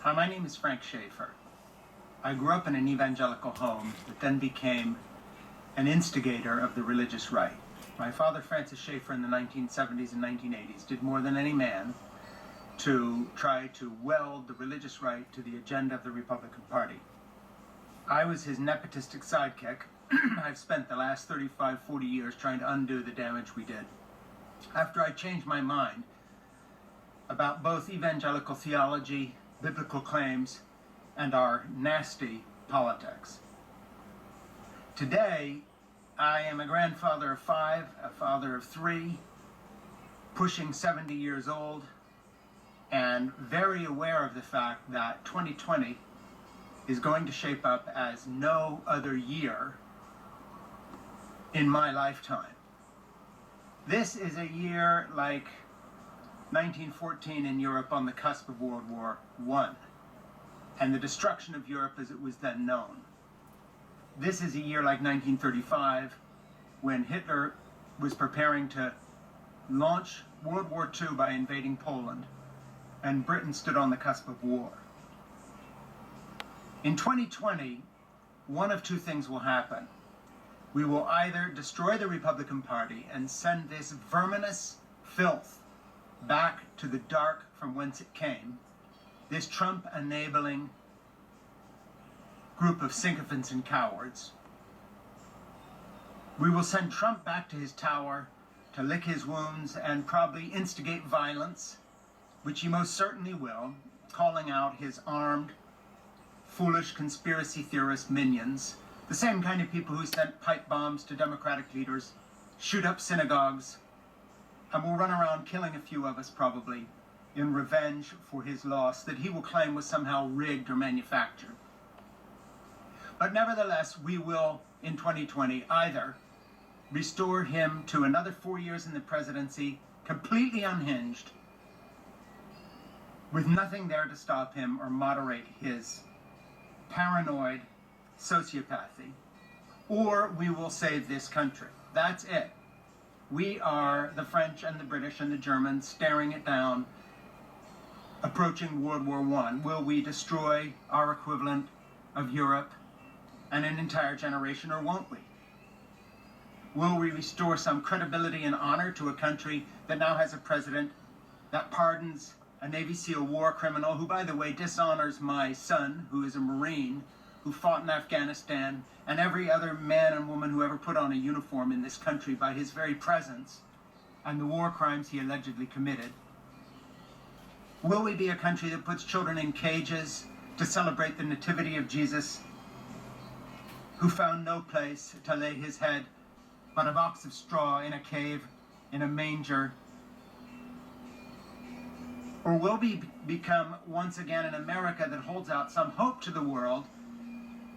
Hi, my name is Frank Schaeffer. I grew up in an evangelical home that then became an instigator of the religious right. My father, Francis Schaeffer, in the 1970s and 1980s, did more than any man to try to weld the religious right to the agenda of the Republican Party. I was his nepotistic sidekick. I've spent the last 35, 40 years trying to undo the damage we did. After I changed my mind about both evangelical theology, biblical claims, and our nasty politics. Today, I am a grandfather of 5, a father of 3, pushing 70 years old, and very aware of the fact that 2020 is going to shape up as no other year in my lifetime. This is a year like 1914 in Europe on the cusp of World War I, and the destruction of Europe as it was then known. This is a year like 1935, when Hitler was preparing to launch World War II by invading Poland, and Britain stood on the cusp of war. In 2020, one of two things will happen. We will either destroy the Republican Party and send this verminous filth back to the dark from whence it came, this Trump-enabling group of sycophants and cowards. We will send Trump back to his tower to lick his wounds and probably instigate violence, which he most certainly will, calling out his armed, foolish conspiracy theorist minions, the same kind of people who sent pipe bombs to Democratic leaders, shoot up synagogues, and will run around killing a few of us probably in revenge for his loss that he will claim was somehow rigged or manufactured. But nevertheless, we will, in 2020, either restore him to another 4 years in the presidency, completely unhinged, with nothing there to stop him or moderate his paranoid sociopathy, or we will save this country. That's it. We are the French and the British and the Germans staring it down, approaching World War I. Will we destroy our equivalent of Europe and an entire generation, or won't we? Will we restore some credibility and honor to a country that now has a president that pardons a Navy SEAL war criminal, who, by the way, dishonors my son, who is a Marine, who fought in Afghanistan, and every other man and woman who ever put on a uniform in this country by his very presence and the war crimes he allegedly committed? Will we be a country that puts children in cages to celebrate the nativity of Jesus, who found no place to lay his head but a box of straw in a cave, in a manger? Or will we become once again an America that holds out some hope to the world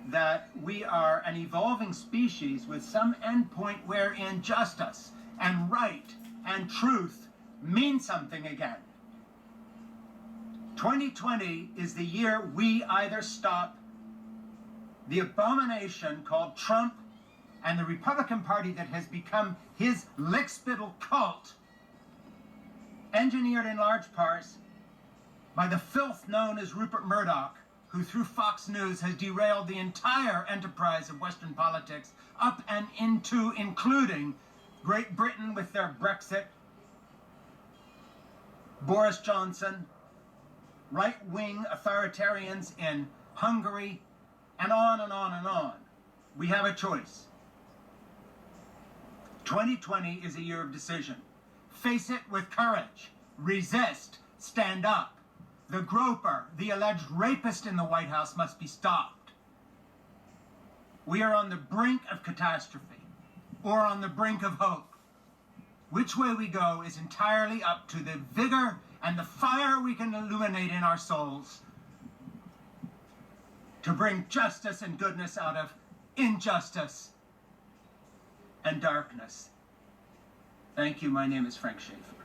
that we are an evolving species with some endpoint wherein justice and right and truth mean something again? 2020 is the year we either stop the abomination called Trump and the Republican Party that has become his lickspittle cult, engineered in large parts by the filth known as Rupert Murdoch, who through Fox News has derailed the entire enterprise of Western politics up and into, including Great Britain with their Brexit, Boris Johnson, right-wing authoritarians in Hungary, and on and on and on. We have a choice. 2020 is a year of decision. Face it with courage. Resist. Stand up. The groper, the alleged rapist in the White House, must be stopped. We are on the brink of catastrophe, or on the brink of hope. Which way we go is entirely up to the vigor and the fire we can illuminate in our souls to bring justice and goodness out of injustice and darkness. Thank you. My name is Frank Schaeffer.